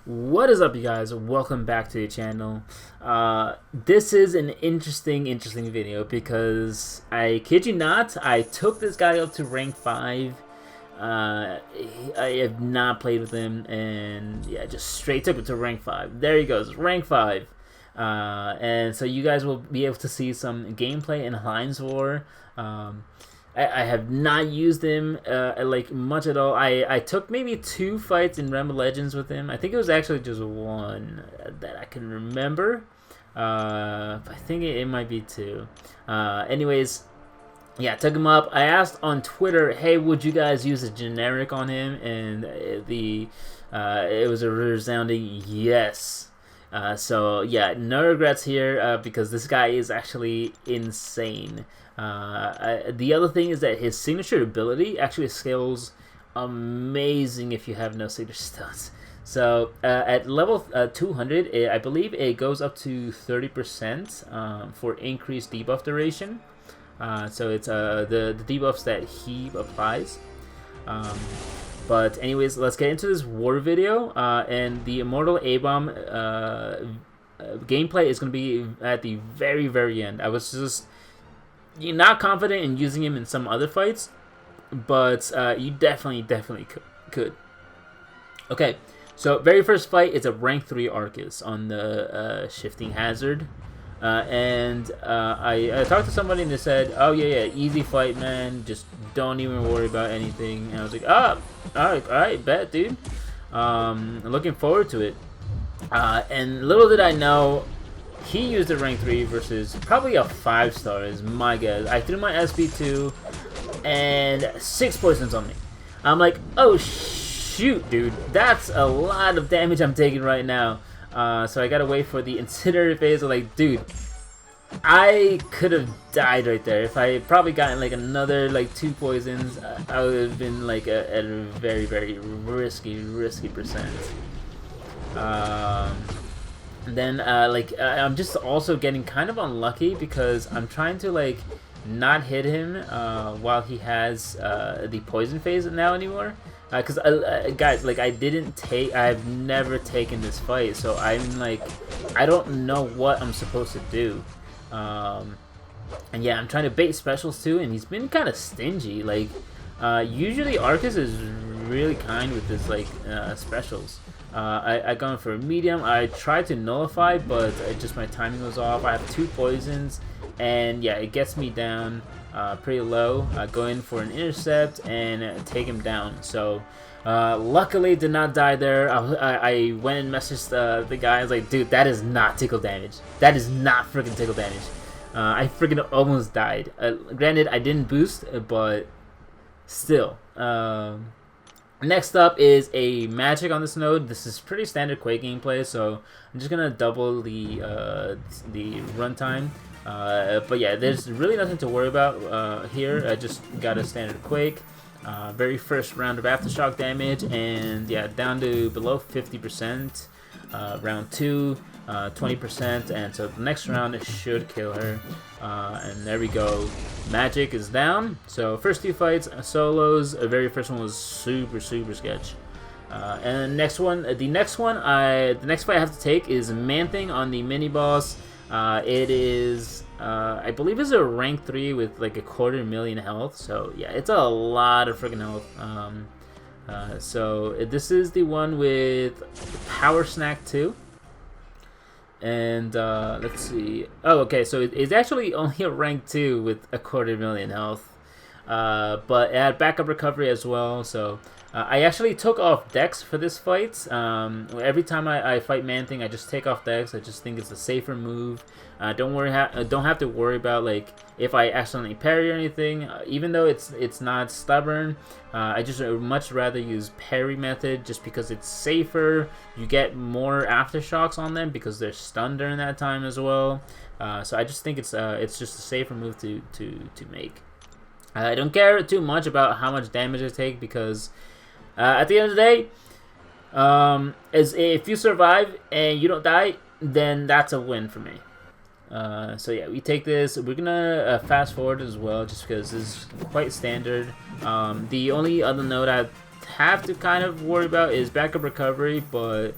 What is up, you guys? Welcome back to the channel. This is an interesting video because I kid you not, I took this guy up to rank 5. I have not played with him, and yeah, just straight took it to rank 5. There he goes, rank 5. And so you guys will be able to see some gameplay in Heinz War. I have not used him like much at all. I took maybe 2 fights in Realm of Legends with him. I think it was actually just 1 that I can remember. I think it might be 2. Anyways, yeah, took him up. I asked on Twitter, hey, would you guys use a generic on him? And it was a resounding yes. So yeah, no regrets here because this guy is actually insane. The other thing is that his signature ability actually scales amazing if you have no signature stunts. So at level 200, I believe it goes up to 30% for increased debuff duration. So it's the debuffs that he applies. But anyways, let's get into this war video. And the Immortal ABOM gameplay is going to be at the very end. I was just not confident in using him in some other fights, but you definitely could. Okay, so very first fight is a rank 3 Arcus on the Shifting Hazard. I talked to somebody and they said, oh yeah, easy fight, man, just don't even worry about anything. And I was like, oh, alright, bet, dude. I'm looking forward to it. And little did I know, he used a rank 3 versus probably a 5-star is my guess. I threw my SP2 and 6 poisons on me. I'm like, oh shoot, dude, that's a lot of damage I'm taking right now. So I gotta wait for the incendiary phase. I'm like, dude, I could have died right there. If I had probably gotten like another like 2 poisons, I would have been like at a very risky percent. Then I'm just also getting kind of unlucky because I'm trying to like not hit him while he has the poison phase now anymore. Because guys, like I've never taken this fight, so I'm like, I don't know what I'm supposed to do. And yeah, I'm trying to bait specials too, and he's been kind of stingy. Like usually Arcus is really kind with his like specials. I gone for a medium. I tried to nullify, but just my timing was off. I have 2 poisons, and yeah, it gets me down pretty low. Go in for an intercept and take him down. So luckily did not die there. I went and messaged the guy. I was like, dude, that is not tickle damage. That is not freaking tickle damage. I freaking almost died. Granted, I didn't boost, but still. Next up is a Magik on this node. This is pretty standard Quake gameplay, so I'm just gonna double the runtime. But yeah, there's really nothing to worry about here. I just got a standard Quake. Very first round of aftershock damage, and yeah, down to below 50%. Round 2, 20%, and so the next round it should kill her. And there we go. Magik is down. So first 2 fights, solos. The very first one was super sketch. And the next fight I have to take is Man-Thing on the mini boss. It is I believe it's a rank 3 with like a 250,000 health. So yeah, it's a lot of freaking health. So this is the one with Power Snack 2. And let's see. Oh, okay. So it's actually only a rank 2 with a 250,000 health, but it had backup recovery as well. So I actually took off Dex for this fight. Every time I fight Man-Thing, I just take off Dex. I just think it's a safer move. Don't have to worry about like if I accidentally parry or anything. Even though it's not stubborn, I just much rather use parry method just because it's safer. You get more aftershocks on them because they're stunned during that time as well. So I just think it's just a safer move to make. I don't care too much about how much damage I take because at the end of the day, if you survive and you don't die, then that's a win for me. So yeah, we take this. We're gonna fast forward as well, just because this is quite standard. The only other note I have to kind of worry about is backup recovery, but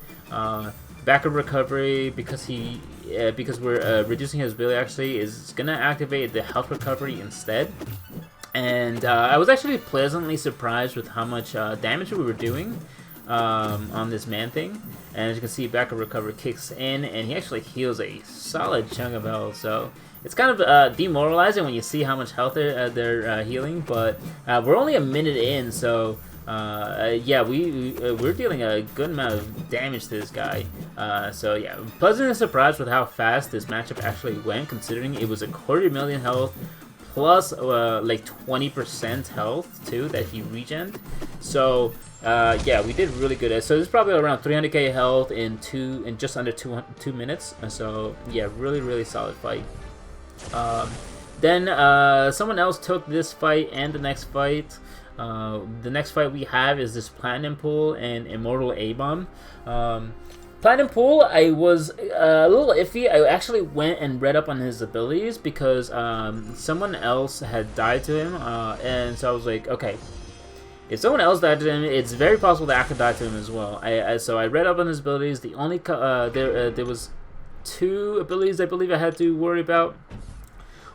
backup recovery, because we're reducing his ability, actually is gonna activate the health recovery instead. And I was actually pleasantly surprised with how much damage we were doing on this man thing. And as you can see, backup recovery kicks in, and he actually heals a solid chunk of health. So it's kind of demoralizing when you see how much health they're healing. But we're only a minute in, so yeah, we're dealing a good amount of damage to this guy. So yeah, pleasantly surprised with how fast this matchup actually went, considering it was a 250,000 health plus like 20% health too that he regened. So yeah, we did really good. So this is probably around 300k health in just under 2 minutes. So yeah, really solid fight. Then someone else took this fight and the next fight. The next fight we have is this Platinum Pool and Immortal ABOM. Platinum Pool, I was a little iffy. I actually went and read up on his abilities because someone else had died to him, and so I was like, okay, if someone else died to him, it's very possible that I could die to him as well. So I read up on his abilities. The only there was 2 abilities I believe I had to worry about.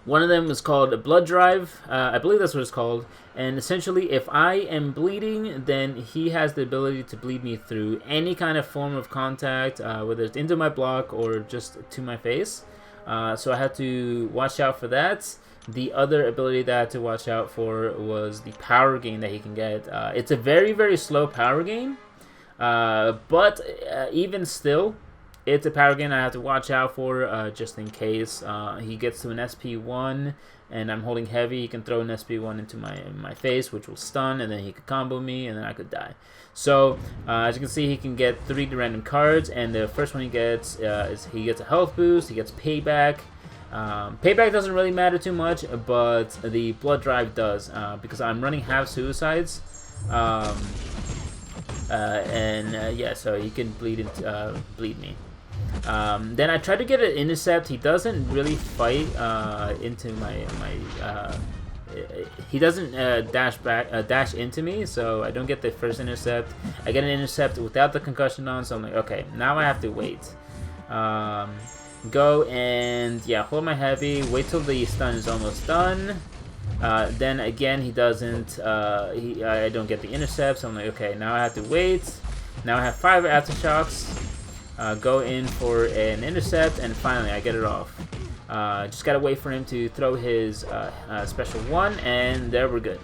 One of them was called Blood Drive. I believe that's what it's called. And essentially, if I am bleeding, then he has the ability to bleed me through any kind of form of contact, whether it's into my block or just to my face. So I had to watch out for that. The other ability that I had to watch out for was the power gain that he can get. It's a very slow power gain, but even still, it's a power gain I have to watch out for, just in case he gets to an SP1 and I'm holding heavy. He can throw an SP1 into my face, which will stun, and then he could combo me, and then I could die. So as you can see, he can get 3 random cards, and the first one he gets is he gets a health boost. He gets payback. Payback doesn't really matter too much, but the blood drive does, because I'm running half suicides. Yeah, so he can bleed me. Then I tried to get an intercept. He doesn't really fight into he doesn't dash into me, so I don't get the first intercept. I get an intercept without the concussion on, so I'm like, okay, now I have to wait. Go and yeah, hold my heavy, wait till the stun is almost done. Then again, he doesn't. I don't get the intercept, so I'm like, okay, now I have to wait. Now I have 5 aftershocks. Go in for an intercept, and finally I get it off. Just gotta wait for him to throw his special one, and there we're good.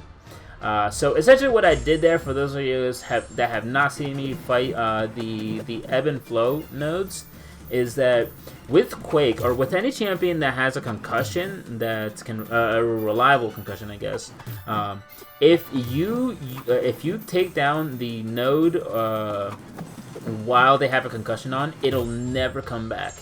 So essentially what I did there, for those of you that have not seen me fight the ebb and flow nodes, is that with Quake, or with any champion that has a concussion, that can a reliable concussion, I guess, if you take down the node while they have a concussion on, it'll never come back.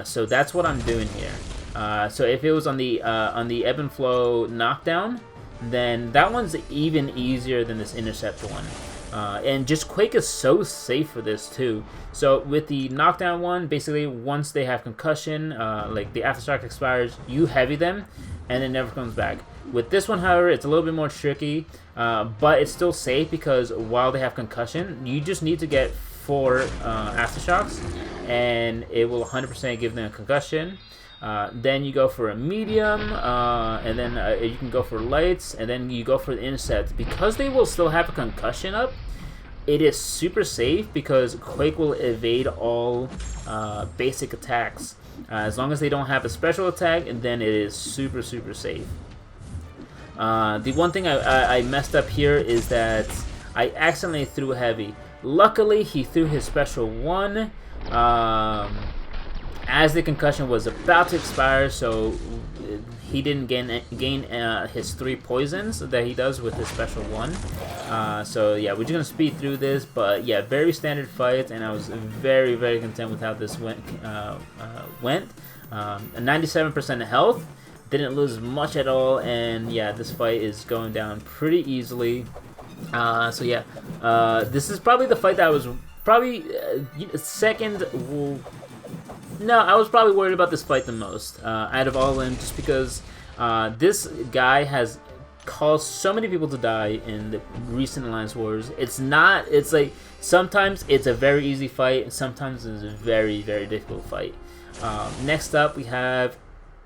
So that's what I'm doing here. So if it was on the ebb and flow knockdown, then that one's even easier than this intercept one. And just Quake is so safe for this too. So with the knockdown one, basically once they have concussion, like the aftershock expires, you heavy them, and it never comes back. With this one, however, it's a little bit more tricky, but it's still safe because while they have concussion, you just need to get 4 aftershocks, and it will 100% give them a concussion. Then you go for a medium, and then you can go for lights, and then you go for the intercept. Because they will still have a concussion up, it is super safe because Quake will evade all basic attacks. As long as they don't have a special attack, and then it is super safe. The one thing I messed up here is that I accidentally threw heavy. Luckily, he threw his special one as the concussion was about to expire, so he didn't gain his 3 poisons that he does with his special one. So yeah, we're just gonna speed through this, but yeah, very standard fight, and I was very content with how this went. 97% health, didn't lose much at all, and yeah, this fight is going down pretty easily. So yeah, this is probably the fight that I was probably second. No, I was probably worried about this fight the most out of all of them, just because this guy has caused so many people to die in the recent Alliance Wars. It's not. It's like sometimes it's a very easy fight, and sometimes it's a very, very difficult fight. Next up, we have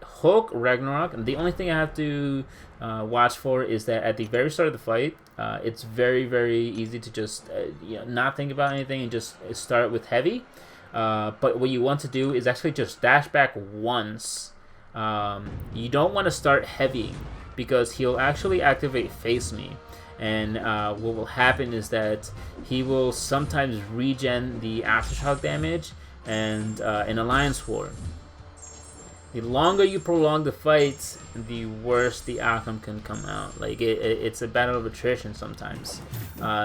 Hulk Ragnarok, and the only thing I have to watch for is that at the very start of the fight, it's very, very easy to just not think about anything and just start with heavy. But what you want to do is actually just dash back once. You don't want to start heavy because he'll actually activate Face Me. And what will happen is that he will sometimes regen the Aftershock damage and in Alliance War. The longer you prolong the fight, the worse the outcome can come out. Like it's a battle of attrition sometimes.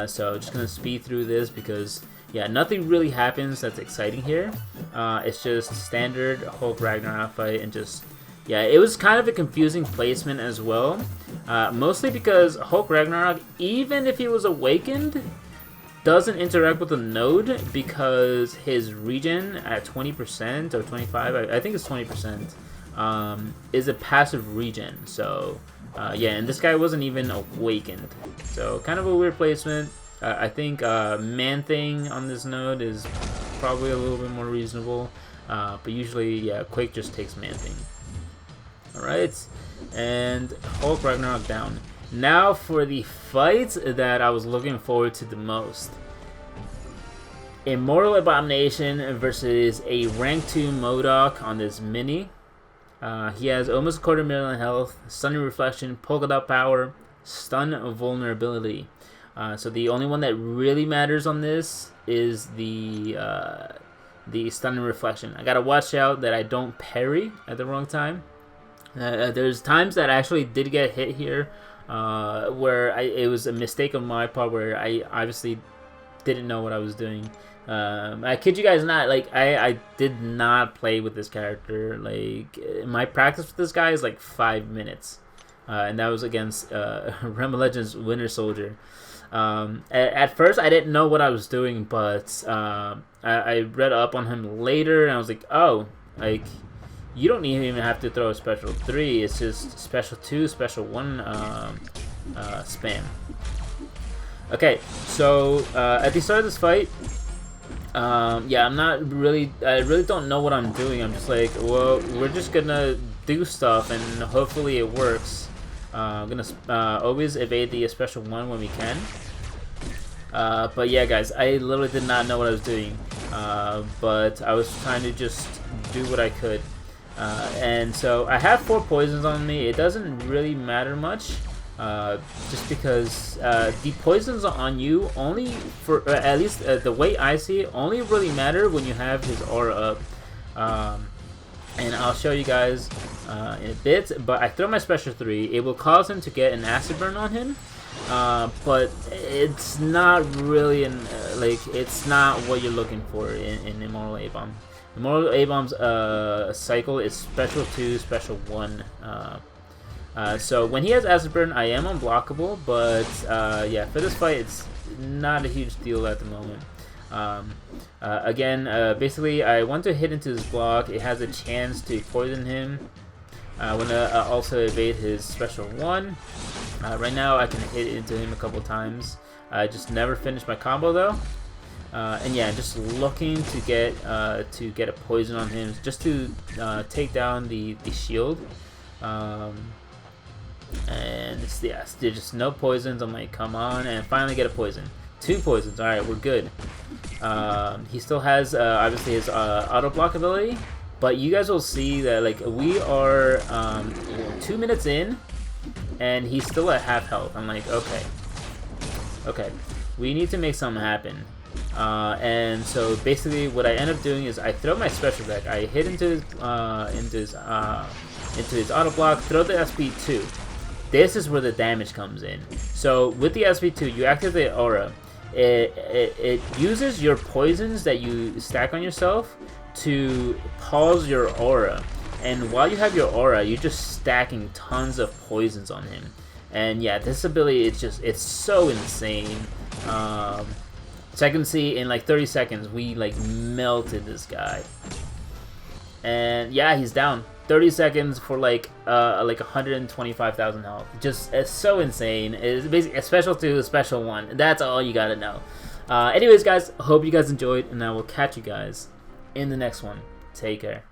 So just gonna speed through this because yeah, nothing really happens that's exciting here. It's just standard Hulk Ragnarok fight and just yeah, it was kind of a confusing placement as well. Mostly because Hulk Ragnarok, even if he was awakened, doesn't interact with the node because his regen at 20% or 25, I think it's 20%, is a passive regen. So yeah, and this guy wasn't even awakened. So kind of a weird placement. I think Man-Thing on this node is probably a little bit more reasonable. But usually, yeah, Quake just takes Man-Thing. Alright, and Hulk Ragnarok down. Now for the fight that I was looking forward to the most. Immortal Abomination versus a rank 2 MODOK on this mini. He has almost 250,000 health, Stunning Reflection, Polka Dot Power, Stun Vulnerability. So the only one that really matters on this is the Stunning Reflection. I gotta watch out that I don't parry at the wrong time. There's times that I actually did get hit here where it was a mistake on my part where I obviously didn't know what I was doing. I kid you guys not, like I did not play with this character. Like my practice with this guy is like 5 minutes, and that was against Realm of Legends Winter Soldier. At first I didn't know what I was doing, but I read up on him later and I was like, oh, like you don't even have to throw a special 3, it's just special 2, special 1 spam. Okay, so at the start of this fight, yeah, I really don't know what I'm doing. I'm just like, well, we're just gonna do stuff and hopefully it works. I'm gonna always evade the special 1 when we can. But yeah, guys, I literally did not know what I was doing. But I was trying to just do what I could. And so I have 4 poisons on me. It doesn't really matter much. Just because the poisons on you only, for at least the way I see it, only really matter when you have his aura up. And I'll show you guys in a bit, but I throw my special 3. It will cause him to get an acid burn on him, but it's not really it's not what you're looking for in Immortal ABOM. Immortal ABOM's cycle is special 2, special 1. So when he has acid burn, I am unblockable, but yeah, for this fight, it's not a huge deal at the moment. Again, basically, I want to hit into his block. It has a chance to poison him. I want to also evade his special 1. Right now, I can hit into him a couple times. I just never finished my combo though. And yeah, just looking to get a poison on him, just to take down the shield. And it's there's just no poisons. I'm like, come on, and finally get a poison. 2 poisons. All right, we're good. He still has obviously his auto block ability, but you guys will see that like we are 2 minutes in, and he's still at half health. I'm like, okay, we need to make something happen. And so basically, what I end up doing is I throw my special deck. I hit into his auto block, throw the SP2. This is where the damage comes in. So with the SP2, you activate aura. It uses your poisons that you stack on yourself to pause your aura. And while you have your aura, you're just stacking tons of poisons on him. And yeah, this ability, it's so insane. So I can see in like 30 seconds, we like melted this guy. And yeah, he's down. 30 seconds for like 125,000 health. Just it's so insane. It's basically a special 2, a special 1. That's all you gotta know. Anyways, guys, hope you guys enjoyed, and I will catch you guys in the next one. Take care.